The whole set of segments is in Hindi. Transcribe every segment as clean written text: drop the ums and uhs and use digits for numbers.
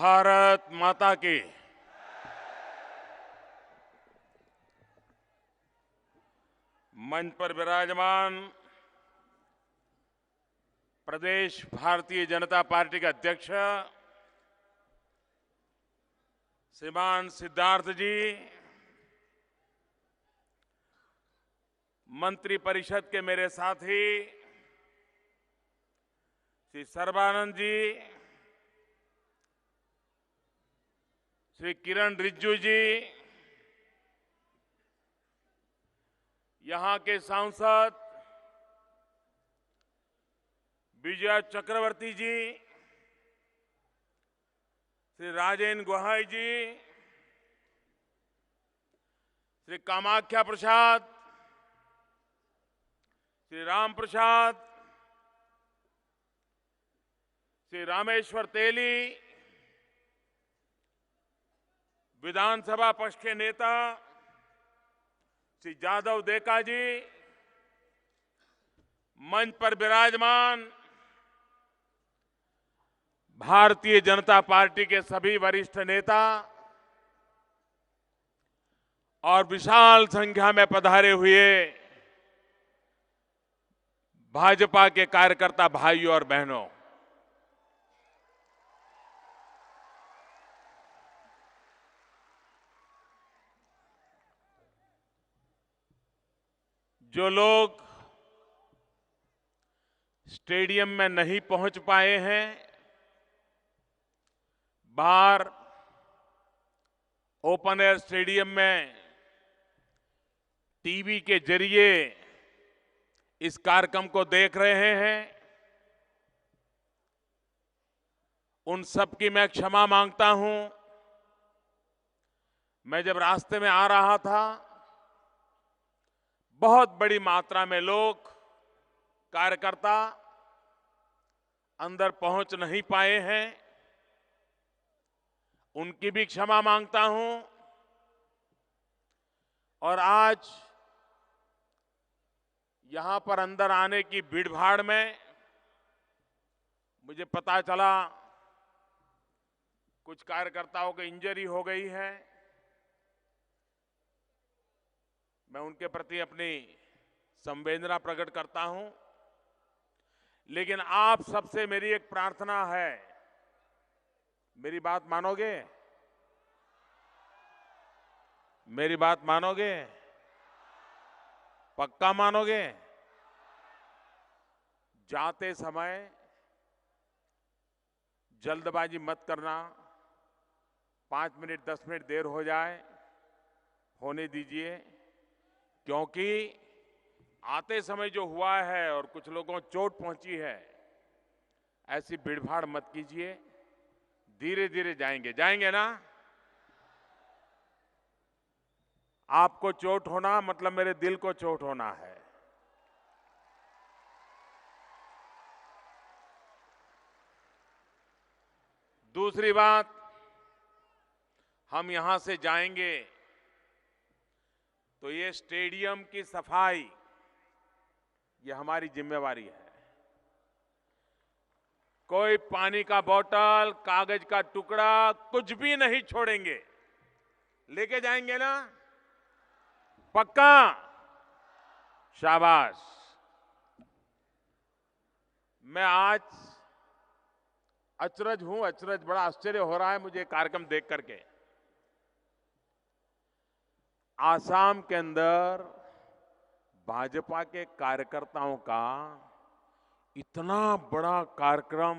भारत माता की। मंच पर विराजमान प्रदेश भारतीय जनता पार्टी के अध्यक्ष श्रीमान सिद्धार्थ जी, मंत्री परिषद के मेरे साथी श्री सर्बानंद जी, श्री किरण रिजिजू जी, यहां के सांसद विजय चक्रवर्ती जी, श्री राजेंद्र गोहाई जी, श्री कामाख्या प्रसाद, श्री राम प्रसाद, श्री रामेश्वर तेली, विधानसभा पक्ष के नेता श्री जादव देका जी, मंच पर विराजमान भारतीय जनता पार्टी के सभी वरिष्ठ नेता और विशाल संख्या में पधारे हुए भाजपा के कार्यकर्ता भाइयों और बहनों, जो लोग स्टेडियम में नहीं पहुंच पाए हैं, बाहर ओपन एयर स्टेडियम में टीवी के जरिए इस कार्यक्रम को देख रहे हैं, उन सब की मैं क्षमा मांगता हूं। मैं जब रास्ते में आ रहा था, बहुत बड़ी मात्रा में लोग, कार्यकर्ता अंदर पहुंच नहीं पाए हैं, उनकी भी क्षमा मांगता हूं। और आज यहां पर अंदर आने की भीड़भाड़ में मुझे पता चला कुछ कार्यकर्ताओं की इंजरी हो गई है। मैं उनके प्रति अपनी संवेदना प्रकट करता हूं, लेकिन आप सबसे मेरी एक प्रार्थना है, मेरी बात मानोगे? मेरी बात मानोगे? पक्का मानोगे? जाते समय जल्दबाजी मत करना। 5 मिनट 10 मिनट देर हो जाए होने दीजिए, क्योंकि आते समय जो हुआ है और कुछ लोगों को चोट पहुंची है, ऐसी भीड़भाड़ मत कीजिए। धीरे धीरे जाएंगे ना। आपको चोट होना मतलब मेरे दिल को चोट होना है। दूसरी बात, हम यहां से जाएंगे तो ये स्टेडियम की सफाई, ये हमारी जिम्मेवारी है। कोई पानी का बोतल, कागज का टुकड़ा, कुछ भी नहीं छोड़ेंगे। लेके जाएंगे ना? पक्का? शाबाश। मैं आज अचरज हूं, बड़ा आश्चर्य हो रहा है मुझे कार्यक्रम देख करके। आसाम के अंदर भाजपा के कार्यकर्ताओं का इतना बड़ा कार्यक्रम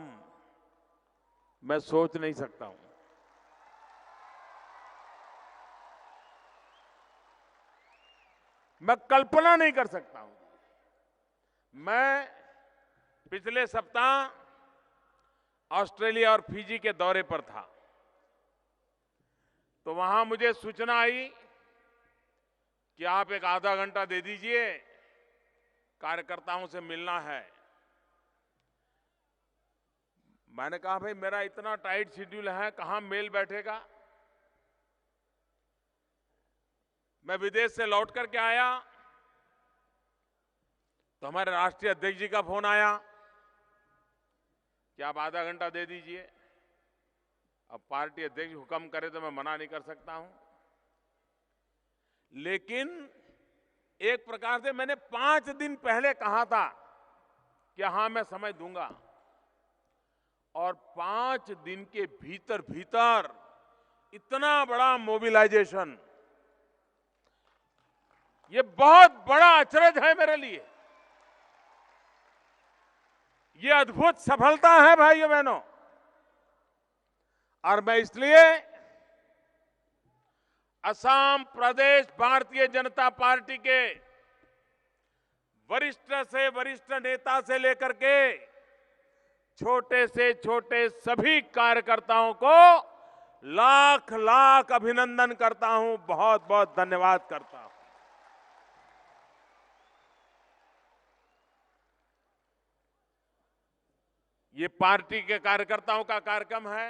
मैं सोच नहीं सकता हूं। मैं कल्पना नहीं कर सकता हूं। मैं पिछले सप्ताह ऑस्ट्रेलिया और फिजी के दौरे पर था, तो वहां मुझे सूचना आई कि आप एक आधा घंटा दे दीजिए, कार्यकर्ताओं से मिलना है। मैंने कहा भाई मेरा इतना टाइट शेड्यूल है, कहां मेल बैठेगा। मैं विदेश से लौट करके आया तो हमारे राष्ट्रीय अध्यक्ष जी का फोन आया कि आप आधा घंटा दे दीजिए। अब पार्टी अध्यक्ष हुक्म करे तो मैं मना नहीं कर सकता हूं, लेकिन एक प्रकार से मैंने 5 दिन पहले कहा था कि हां मैं समय दूंगा, और 5 दिन के भीतर भीतर इतना बड़ा मोबिलाइजेशन, ये बहुत बड़ा अचरज है मेरे लिए। ये अद्भुत सफलता है भाइयों बहनों, और मैं इसलिए असम प्रदेश भारतीय जनता पार्टी के वरिष्ठ से वरिष्ठ नेता से लेकर के छोटे से छोटे सभी कार्यकर्ताओं को लाख लाख अभिनंदन करता हूं, बहुत बहुत धन्यवाद करता हूं। ये पार्टी के कार्यकर्ताओं का कार्यक्रम है,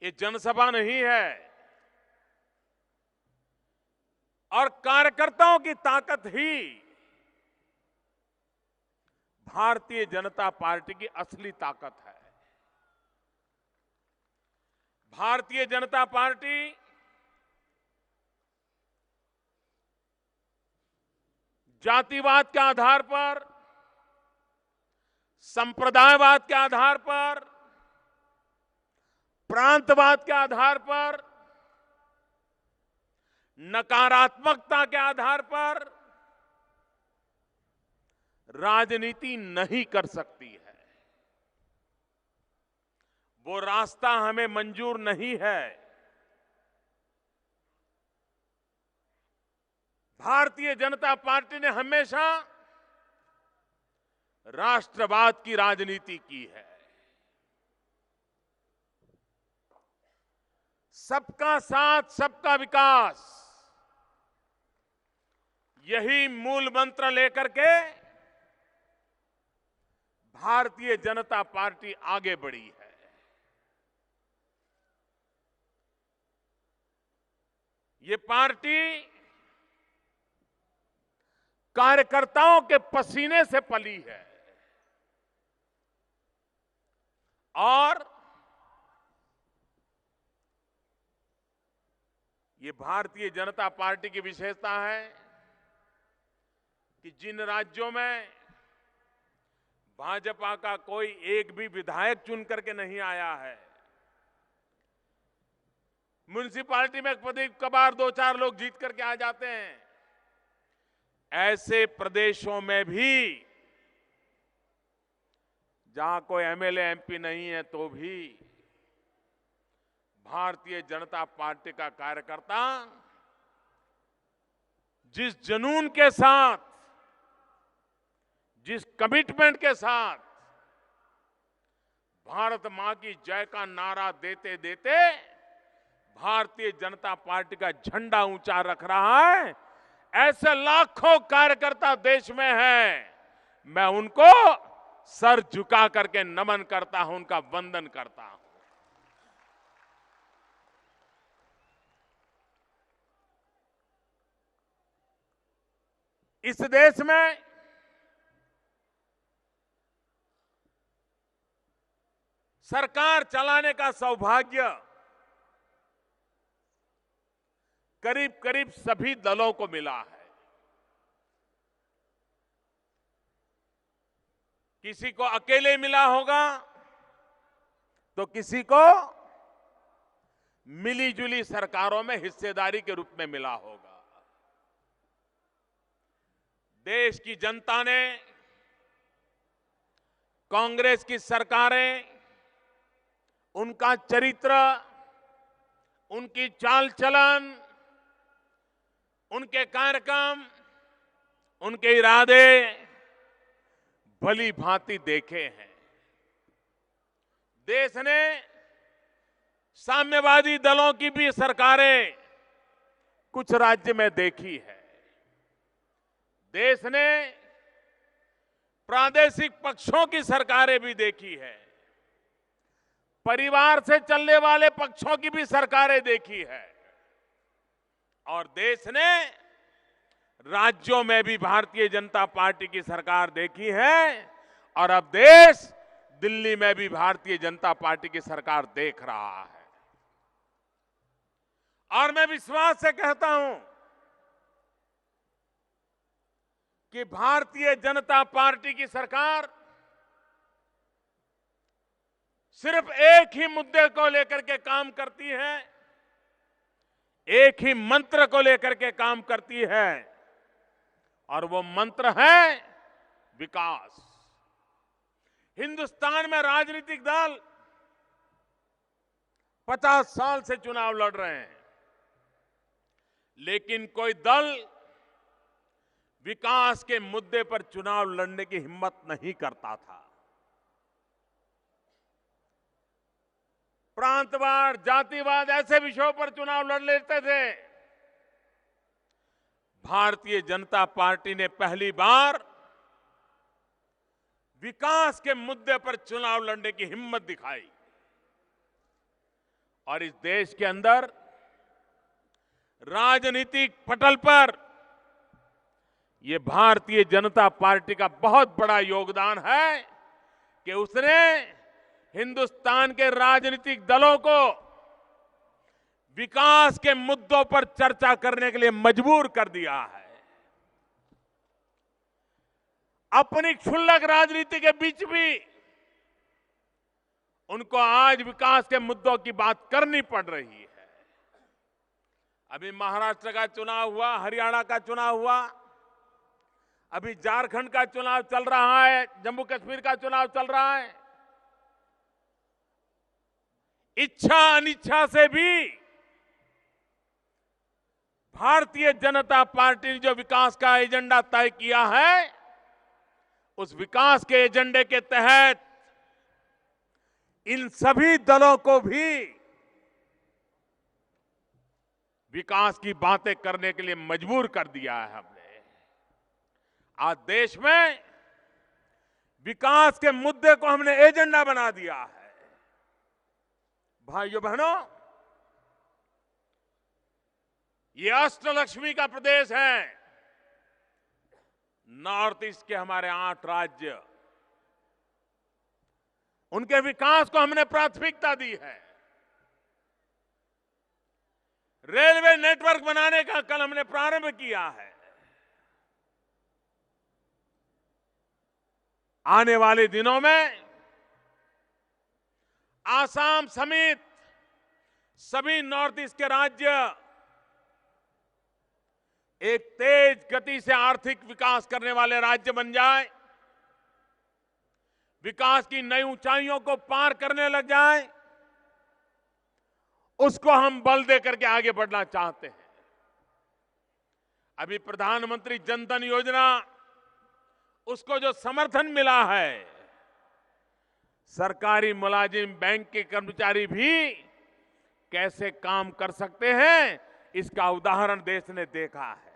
ये जनसभा नहीं है, और कार्यकर्ताओं की ताकत ही भारतीय जनता पार्टी की असली ताकत है। भारतीय जनता पार्टी जातिवाद के आधार पर, संप्रदायवाद के आधार पर, प्रांतवाद के आधार पर, नकारात्मकता के आधार पर राजनीति नहीं कर सकती है। वो रास्ता हमें मंजूर नहीं है। भारतीय जनता पार्टी ने हमेशा राष्ट्रवाद की राजनीति की है। सबका साथ, सबका विकास, यही मूल मंत्र लेकर के भारतीय जनता पार्टी आगे बढ़ी है। ये पार्टी कार्यकर्ताओं के पसीने से पली है, और ये भारतीय जनता पार्टी की विशेषता है कि जिन राज्यों में भाजपा का कोई एक भी विधायक चुन करके नहीं आया है, म्युनिसिपैलिटी में कभी कभार 2-4 लोग जीत करके आ जाते हैं, ऐसे प्रदेशों में भी जहां कोई एमएलए एमपी नहीं है, तो भी भारतीय जनता पार्टी का कार्यकर्ता जिस जुनून के साथ, जिस कमिटमेंट के साथ भारत मां की जय का नारा देते देते भारतीय जनता पार्टी का झंडा ऊंचा रख रहा है, ऐसे लाखों कार्यकर्ता देश में हैं। मैं उनको सर झुका करके नमन करता हूं, उनका वंदन करता हूं। इस देश में सरकार चलाने का सौभाग्य करीब करीब सभी दलों को मिला है। किसी को अकेले मिला होगा, तो किसी को मिलीजुली सरकारों में हिस्सेदारी के रूप में मिला होगा। देश की जनता ने कांग्रेस की सरकारें, उनका चरित्र, उनकी चाल चलन, उनके कार्यक्रम, उनके इरादे भली भांति देखे हैं। देश ने साम्यवादी दलों की भी सरकारें कुछ राज्य में देखी है। देश ने प्रादेशिक पक्षों की सरकारें भी देखी है, परिवार से चलने वाले पक्षों की भी सरकारें देखी है, और देश ने राज्यों में भी भारतीय जनता पार्टी की सरकार देखी है, और अब देश दिल्ली में भी भारतीय जनता पार्टी की सरकार देख रहा है। और मैं विश्वास से कहता हूं कि भारतीय जनता पार्टी की सरकार सिर्फ एक ही मुद्दे को लेकर के काम करती है, एक ही मंत्र को लेकर के काम करती है, और वो मंत्र है विकास। हिंदुस्तान में राजनीतिक दल 50 साल से चुनाव लड़ रहे हैं, लेकिन कोई दल विकास के मुद्दे पर चुनाव लड़ने की हिम्मत नहीं करता था। प्रांतवाद, जातिवाद ऐसे विषयों पर चुनाव लड़ लेते थे। भारतीय जनता पार्टी ने पहली बार विकास के मुद्दे पर चुनाव लड़ने की हिम्मत दिखाई, और इस देश के अंदर राजनीतिक पटल पर यह भारतीय जनता पार्टी का बहुत बड़ा योगदान है कि उसने हिंदुस्तान के राजनीतिक दलों को विकास के मुद्दों पर चर्चा करने के लिए मजबूर कर दिया है। अपनी क्षुल्लक राजनीति के बीच भी उनको आज विकास के मुद्दों की बात करनी पड़ रही है। अभी महाराष्ट्र का चुनाव हुआ, हरियाणा का चुनाव हुआ, अभी झारखंड का चुनाव चल रहा है, जम्मू कश्मीर का चुनाव चल रहा है। इच्छा अनिच्छा से भी भारतीय जनता पार्टी ने जो विकास का एजेंडा तय किया है, उस विकास के एजेंडे के तहत इन सभी दलों को भी विकास की बातें करने के लिए मजबूर कर दिया है हमने। आज देश में विकास के मुद्दे को हमने एजेंडा बना दिया है। भाइयों बहनों, ये अष्टलक्ष्मी का प्रदेश है। नॉर्थ ईस्ट के हमारे 8 राज्य, उनके विकास को हमने प्राथमिकता दी है। रेलवे नेटवर्क बनाने का कल हमने प्रारंभ किया है। आने वाले दिनों में आसाम समेत सभी नॉर्थ ईस्ट के राज्य एक तेज गति से आर्थिक विकास करने वाले राज्य बन जाए, विकास की नई ऊंचाइयों को पार करने लग जाए, उसको हम बल देकर के आगे बढ़ना चाहते हैं। अभी प्रधानमंत्री जन धन योजना, उसको जो समर्थन मिला है, सरकारी मुलाजिम, बैंक के कर्मचारी भी कैसे काम कर सकते हैं, इसका उदाहरण देश ने देखा है।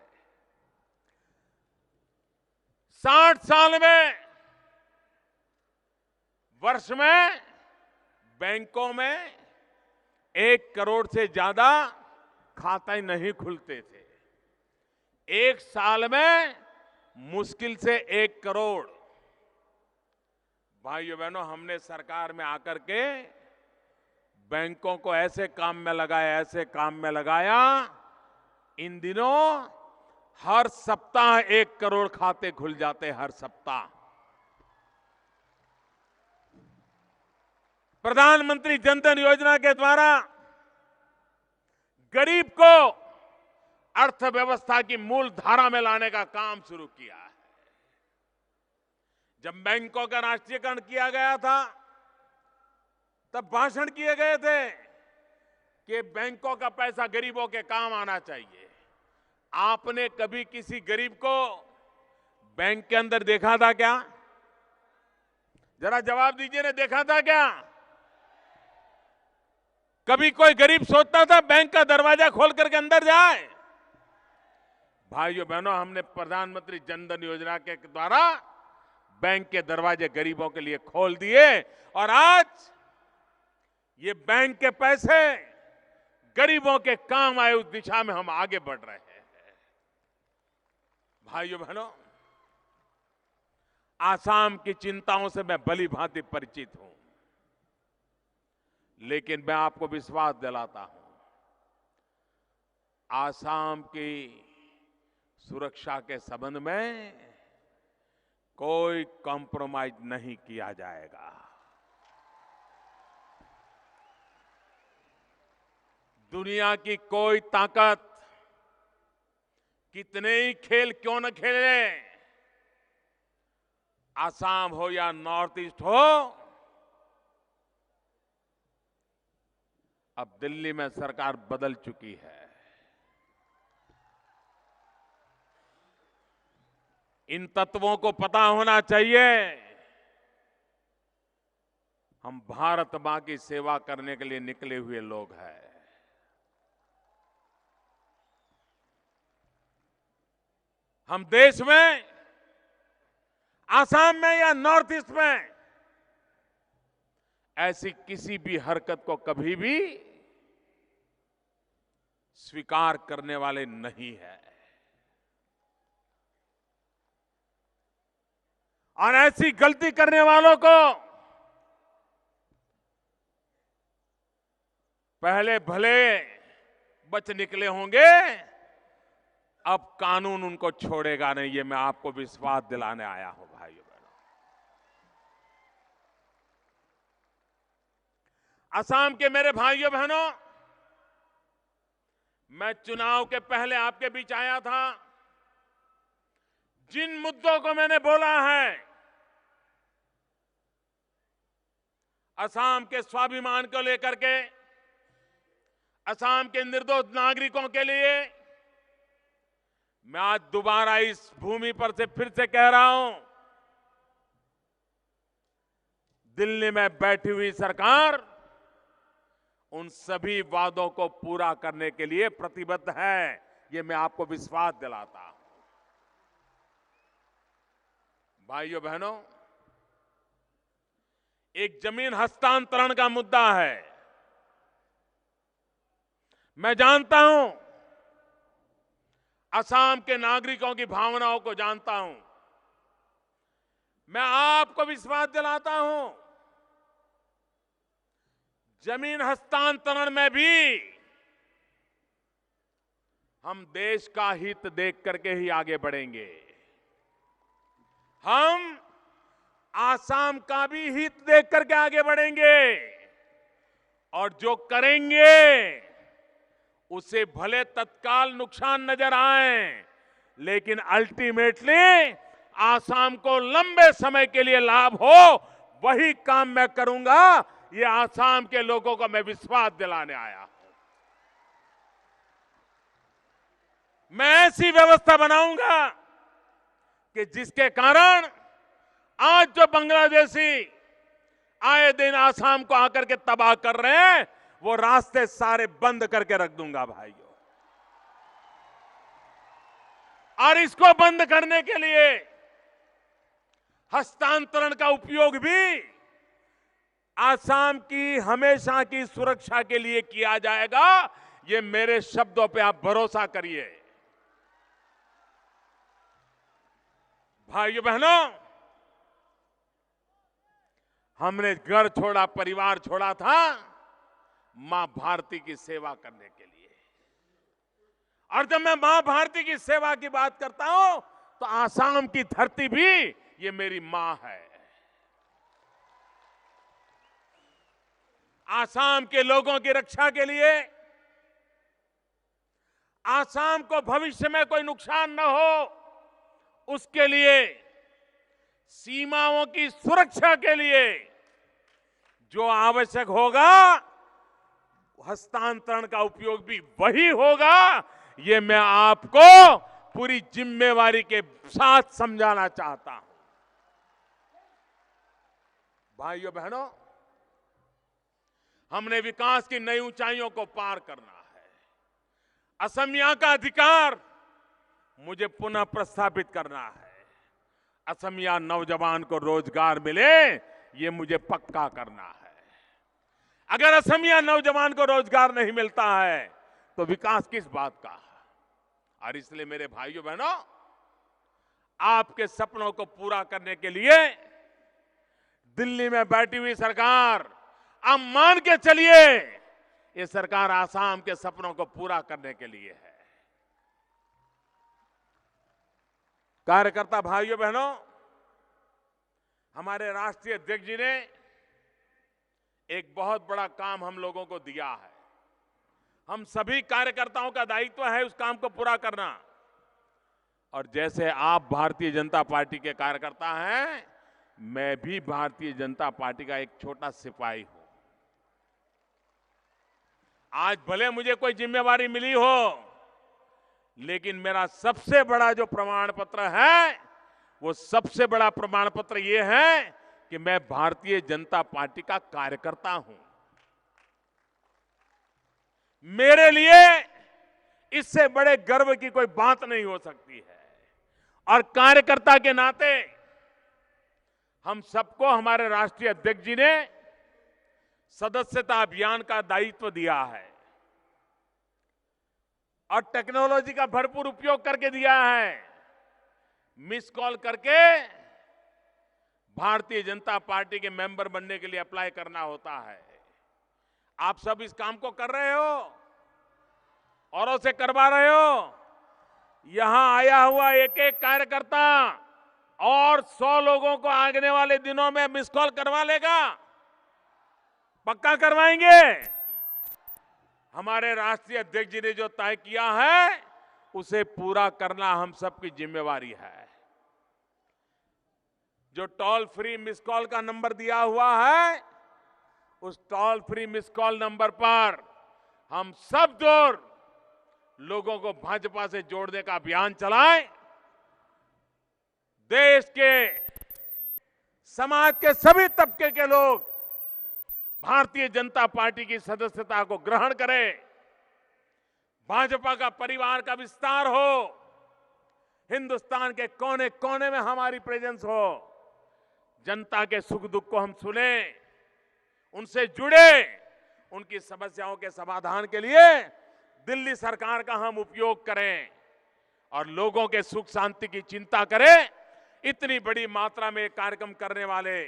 60 साल में वर्ष में बैंकों में 1 करोड़ से ज्यादा खाते नहीं खुलते थे। 1 साल में मुश्किल से 1 करोड़। भाइयों बहनों, हमने सरकार में आकर के बैंकों को ऐसे काम में लगाया, ऐसे काम में लगाया, इन दिनों हर सप्ताह 1 करोड़ खाते खुल जाते, हर सप्ताह। प्रधानमंत्री जन धन योजना के द्वारा गरीब को अर्थव्यवस्था की मूल धारा में लाने का काम शुरू किया है। जब बैंकों का राष्ट्रीयकरण किया गया था, तब भाषण किए गए थे कि बैंकों का पैसा गरीबों के काम आना चाहिए। आपने कभी किसी गरीब को बैंक के अंदर देखा था क्या? जरा जवाब दीजिए ना, देखा था क्या? कभी कोई गरीब सोचता था बैंक का दरवाजा खोल करके अंदर जाए? भाइयों बहनों, हमने प्रधानमंत्री जन धन योजना के द्वारा बैंक के दरवाजे गरीबों के लिए खोल दिए, और आज ये बैंक के पैसे गरीबों के काम आए, उस दिशा में हम आगे बढ़ रहे हैं। भाइयों बहनों, आसाम की चिंताओं से मैं भली भांति परिचित हूं, लेकिन मैं आपको विश्वास दिलाता हूं, आसाम की सुरक्षा के संबंध में कोई कॉम्प्रोमाइज नहीं किया जाएगा। दुनिया की कोई ताकत कितने ही खेल क्यों न खेले, आसाम हो या नॉर्थ ईस्ट हो, अब दिल्ली में सरकार बदल चुकी है। इन तत्वों को पता होना चाहिए हम भारत मां की सेवा करने के लिए निकले हुए लोग हैं। हम देश में, आसाम में या नॉर्थ ईस्ट में ऐसी किसी भी हरकत को कभी भी स्वीकार करने वाले नहीं है। और ऐसी गलती करने वालों को पहले भले बच निकले होंगे, अब कानून उनको छोड़ेगा नहीं, ये मैं आपको विश्वास दिलाने आया हूं भाइयों बहनों। असम के मेरे भाइयों बहनों, मैं चुनाव के पहले आपके बीच आया था। जिन मुद्दों को मैंने बोला है, असम के स्वाभिमान को लेकर के, असम के निर्दोष नागरिकों के लिए, मैं आज दोबारा इस भूमि पर से फिर से कह रहा हूं, दिल्ली में बैठी हुई सरकार उन सभी वादों को पूरा करने के लिए प्रतिबद्ध है। ये मैं आपको विश्वास दिलाता हूं। भाइयों बहनों, एक जमीन हस्तांतरण का मुद्दा है। मैं जानता हूं, असम के नागरिकों की भावनाओं को जानता हूं। मैं आपको विश्वास दिलाता हूं, जमीन हस्तांतरण में भी हम देश का हित देख करके ही आगे बढ़ेंगे। हम आसाम का भी हित देख करके आगे बढ़ेंगे और जो करेंगे उसे भले तत्काल नुकसान नजर आए, लेकिन अल्टीमेटली आसाम को लंबे समय के लिए लाभ हो, वही काम मैं करूंगा। ये आसाम के लोगों को मैं विश्वास दिलाने आया हूं। मैं ऐसी व्यवस्था बनाऊंगा कि जिसके कारण आज जो बांग्लादेशी आए दिन आसाम को आकर के तबाह कर रहे हैं, वो रास्ते सारे बंद करके रख दूंगा भाइयों। और इसको बंद करने के लिए हस्तांतरण का उपयोग भी आसाम की हमेशा की सुरक्षा के लिए किया जाएगा। ये मेरे शब्दों पे आप भरोसा करिए। भाइयों बहनों, हमने घर छोड़ा, परिवार छोड़ा था मां भारती की सेवा करने के लिए। और जब मैं मां भारती की सेवा की बात करता हूं, तो आसाम की धरती भी ये मेरी मां है। आसाम के लोगों की रक्षा के लिए, आसाम को भविष्य में कोई नुकसान न हो, उसके लिए, सीमाओं की सुरक्षा के लिए जो आवश्यक होगा, हस्तांतरण का उपयोग भी वही होगा। ये मैं आपको पूरी जिम्मेवारी के साथ समझाना चाहता हूं। भाइयों बहनों, हमने विकास की नई ऊंचाइयों को पार करना है। असमिया का अधिकार मुझे पुनः प्रस्थापित करना है। असमिया नौजवान को रोजगार मिले, ये मुझे पक्का करना है। अगर असमिया नौजवान को रोजगार नहीं मिलता है तो विकास किस बात का? और इसलिए मेरे भाइयों बहनों, आपके सपनों को पूरा करने के लिए दिल्ली में बैठी हुई सरकार, आप मान के चलिए, ये सरकार आसाम के सपनों को पूरा करने के लिए है। कार्यकर्ता भाइयों बहनों, हमारे राष्ट्रीय अध्यक्ष जी ने एक बहुत बड़ा काम हम लोगों को दिया है। हम सभी कार्यकर्ताओं का दायित्व है उस काम को पूरा करना। और जैसे आप भारतीय जनता पार्टी के कार्यकर्ता हैं, मैं भी भारतीय जनता पार्टी का एक छोटा सिपाही हूं। आज भले मुझे कोई जिम्मेवारी मिली हो, लेकिन मेरा सबसे बड़ा जो प्रमाण पत्र है, वो सबसे बड़ा प्रमाण पत्र ये है कि मैं भारतीय जनता पार्टी का कार्यकर्ता हूं। मेरे लिए इससे बड़े गर्व की कोई बात नहीं हो सकती है। और कार्यकर्ता के नाते हम सबको हमारे राष्ट्रीय अध्यक्ष जी ने सदस्यता अभियान का दायित्व दिया है और टेक्नोलॉजी का भरपूर उपयोग करके दिया है। मिस कॉल करके भारतीय जनता पार्टी के मेंबर बनने के लिए अप्लाई करना होता है। आप सब इस काम को कर रहे हो, औरों से करवा रहे हो। यहां आया हुआ एक एक कार्यकर्ता और 100 लोगों को आने वाले दिनों में मिस कॉल करवा लेगा। पक्का करवाएंगे। हमारे राष्ट्रीय अध्यक्ष जी ने जो तय किया है, उसे पूरा करना हम सबकी जिम्मेवारी है। जो टोल फ्री मिस कॉल का नंबर दिया हुआ है, उस toll free miss call number पर हम सब जोर लोगों को भाजपा से जोड़ने का अभियान चलाएं। देश के समाज के सभी तबके के लोग भारतीय जनता पार्टी की सदस्यता को ग्रहण करें। भाजपा का परिवार का विस्तार हो, हिंदुस्तान के कोने कोने में हमारी प्रेजेंस हो। जनता के सुख दुख को हम सुने, उनसे जुड़े, उनकी समस्याओं के समाधान के लिए दिल्ली सरकार का हम उपयोग करें और लोगों के सुख शांति की चिंता करें। इतनी बड़ी मात्रा में कार्यक्रम करने वाले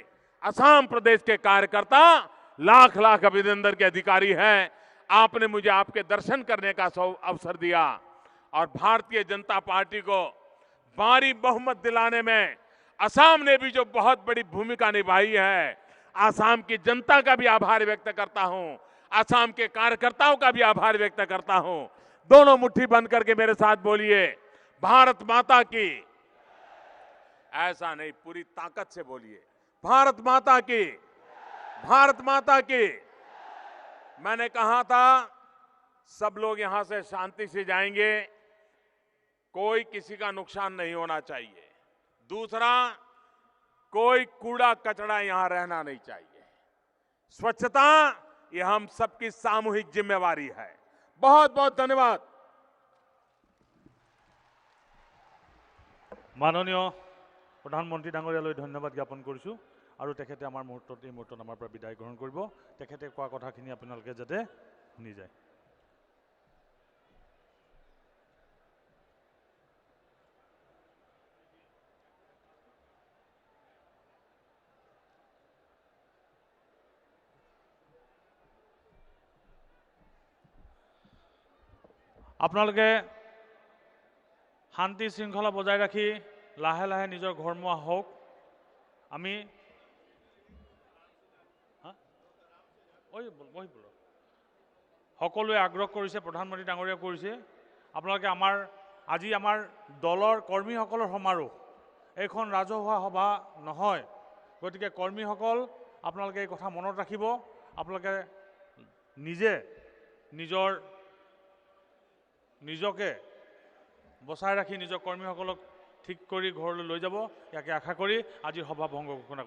असम प्रदेश के कार्यकर्ता लाख लाख अभिनंदन के अधिकारी हैं। आपने मुझे आपके दर्शन करने का अवसर दिया और भारतीय जनता पार्टी को भारी बहुमत दिलाने में असम ने भी जो बहुत बड़ी भूमिका निभाई है, असम की जनता का भी आभार व्यक्त करता हूं, असम के कार्यकर्ताओं का भी आभार व्यक्त करता हूं। दोनों मुट्ठी बंद करके मेरे साथ बोलिए, भारत माता की। ऐसा नहीं, पूरी ताकत से बोलिए, भारत माता की, भारत माता की। मैंने कहा था सब लोग यहां से शांति से जाएंगे, कोई किसी का नुकसान नहीं होना चाहिए। दूसरा, कोई कूड़ा कचरा यहां रहना नहीं चाहिए। स्वच्छता ये हम सबकी सामूहिक जिम्मेवारी है। बहुत बहुत धन्यवाद। माननीय प्रधानमंत्री डांगरियाলৈ धन्यवाद ज्ञापन কৰিছো আৰু তেখেতে আমাৰ মুহূৰ্তত এই মুহূৰ্তত আমাৰ পৰা বিদায় গ্ৰহণ কৰিব। তেখেতে কোৱা কথাখিনি আপোনালোকে যাতে শুনি যায়। আপোনালোকে শান্তি শৃংখলা বজাই ৰাখি লাহে লাহে নিজৰ ঘৰমুৱা হওক। আমি সকলোৱে আগ্ৰহ কৰিছে, প্ৰধানমন্ত্ৰী ডাঙৰীয়া কৰিছে। আপোনালোকে আজি আমাৰ দলৰ কৰ্মীসকলৰ সমাৰোহ, এইখন ৰাজহুৱা সভা নহয়। গতিকে কৰ্মীসকল আপোনালোকে এই কথা মনত ৰাখিব। আপোনালোকে নিজকে বচাই ৰাখি নিজৰ কৰ্মীসকলক ঠিক কৰি ঘৰলৈ লৈ যাব, ইয়াকে আশা কৰি আজিৰ সভা ভংগ ঘোষণা